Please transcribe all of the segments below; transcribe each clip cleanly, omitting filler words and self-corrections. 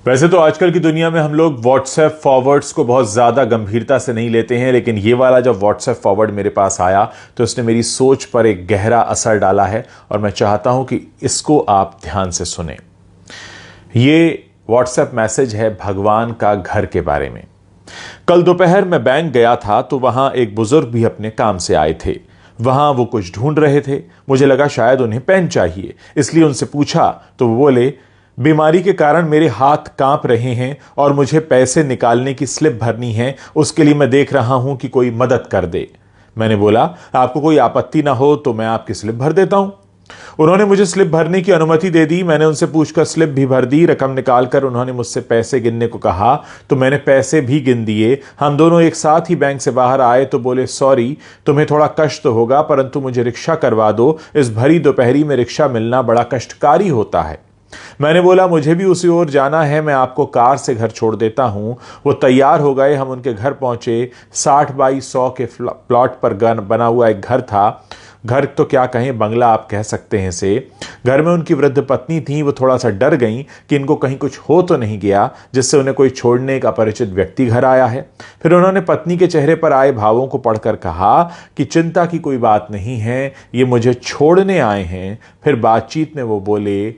वैसे तो आजकल की दुनिया में हम लोग व्हाट्सएप फॉरवर्ड्स को बहुत ज़्यादा गंभीरता से नहीं लेते हैं, लेकिन ये वाला जब व्हाट्सएप फॉरवर्ड मेरे पास आया तो इसने मेरी सोच पर एक गहरा असर डाला है और मैं चाहता हूं कि इसको आप ध्यान से सुने। ये व्हाट्सएप मैसेज है भगवान का घर के बारे में। कल दोपहर मैं बैंक गया था तो वहां एक बुजुर्ग भी अपने काम से आए थे। वहां वो कुछ ढूंढ रहे थे। मुझे लगा शायद उन्हें पेन चाहिए, इसलिए उनसे पूछा तो वो बोले, बीमारी के कारण मेरे हाथ कांप रहे हैं और मुझे पैसे निकालने की स्लिप भरनी है, उसके लिए मैं देख रहा हूं कि कोई मदद कर दे। मैंने बोला, आपको कोई आपत्ति ना हो तो मैं आपकी स्लिप भर देता हूं। उन्होंने मुझे स्लिप भरने की अनुमति दे दी। मैंने उनसे पूछकर स्लिप भी भर दी। रकम निकालकर उन्होंने मुझसे पैसे गिनने को कहा तो मैंने पैसे भी गिन दिए। हम दोनों एक साथ ही बैंक से बाहर आए तो बोले, सॉरी, तुम्हें थोड़ा कष्ट तो होगा परंतु मुझे रिक्शा करवा दो, इस भरी दोपहरी में रिक्शा मिलना बड़ा कष्टकारी होता है। मैंने बोला, मुझे भी उसी ओर जाना है, मैं आपको कार से घर छोड़ देता हूं। वो तैयार हो गए। हम उनके घर पहुंचे। 60 बाई 100 के प्लॉट पर बना हुआ एक घर था। घर तो क्या कहें, बंगला आप कह सकते हैं इसे। घर में उनकी वृद्ध पत्नी थी। वो थोड़ा सा डर गई कि इनको कहीं कुछ हो तो नहीं गया जिससे उन्हें कोई छोड़ने एक अपरिचित व्यक्ति घर आया है। फिर उन्होंने पत्नी के चेहरे पर आए भावों को पढ़कर कहा कि चिंता की कोई बात नहीं है, ये मुझे छोड़ने आए हैं। फिर बातचीत में वो बोले,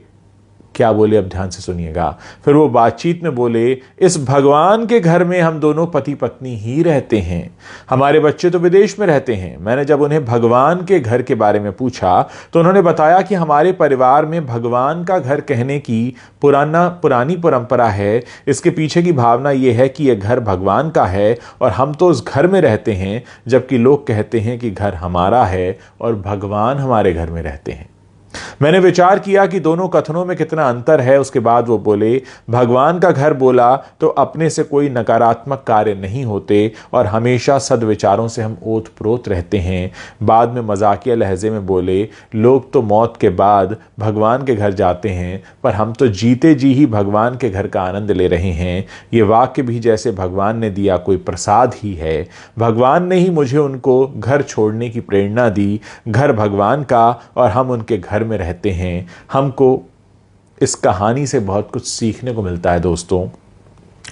क्या बोले अब ध्यान से सुनिएगा। फिर वो बातचीत में बोले, इस भगवान के घर में हम दोनों पति पत्नी ही रहते हैं, हमारे बच्चे तो विदेश में रहते हैं। मैंने जब उन्हें भगवान के घर के बारे में पूछा तो उन्होंने बताया कि हमारे परिवार में भगवान का घर कहने की पुरानी परंपरा है। इसके पीछे की भावना यह है कि यह घर भगवान का है और हम तो उस घर में रहते हैं, जबकि लोग कहते हैं कि घर हमारा है और भगवान हमारे घर में रहते हैं। मैंने विचार किया कि दोनों कथनों में कितना अंतर है। उसके बाद वो बोले, भगवान का घर बोला तो अपने से कोई नकारात्मक कार्य नहीं होते और हमेशा सद्विचारों से हम ओत प्रोत रहते हैं। बाद में मजाकिया लहजे में बोले, लोग तो मौत के बाद भगवान के घर जाते हैं पर हम तो जीते जी ही भगवान के घर का आनंद ले रहे हैं। ये वाक्य भी जैसे भगवान ने दिया कोई प्रसाद ही है। भगवान ने ही मुझे उनको घर छोड़ने की प्रेरणा दी। घर भगवान का और हम उनके घर में रहते हैं। हमको इस कहानी से बहुत कुछ सीखने को मिलता है दोस्तों।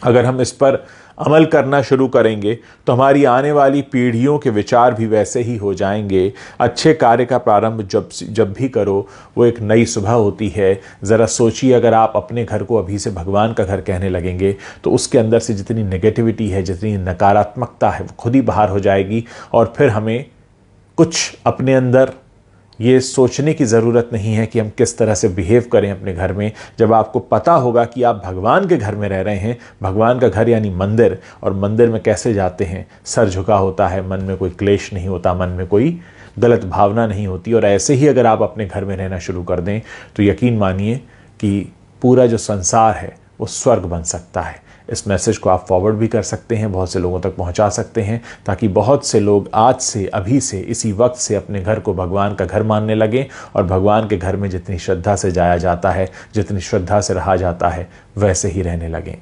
अगर हम इस पर अमल करना शुरू करेंगे तो हमारी आने वाली पीढ़ियों के विचार भी वैसे ही हो जाएंगे। अच्छे कार्य का प्रारंभ जब भी करो वो एक नई सुबह होती है। ज़रा सोचिए, अगर आप अपने घर को अभी से भगवान का घर कहने लगेंगे तो उसके अंदर से जितनी नेगेटिविटी है, जितनी नकारात्मकता है, वो खुद ही बाहर हो जाएगी और फिर हमें कुछ अपने अंदर ये सोचने की ज़रूरत नहीं है कि हम किस तरह से बिहेव करें अपने घर में। जब आपको पता होगा कि आप भगवान के घर में रह रहे हैं, भगवान का घर यानी मंदिर, और मंदिर में कैसे जाते हैं, सर झुका होता है, मन में कोई क्लेश नहीं होता, मन में कोई गलत भावना नहीं होती। और ऐसे ही अगर आप अपने घर में रहना शुरू कर दें तो यकीन मानिए कि पूरा जो संसार है वो स्वर्ग बन सकता है। इस मैसेज को आप फॉरवर्ड भी कर सकते हैं, बहुत से लोगों तक पहुंचा सकते हैं, ताकि बहुत से लोग आज से, अभी से, इसी वक्त से अपने घर को भगवान का घर मानने लगें और भगवान के घर में जितनी श्रद्धा से जाया जाता है, जितनी श्रद्धा से रहा जाता है, वैसे ही रहने लगें।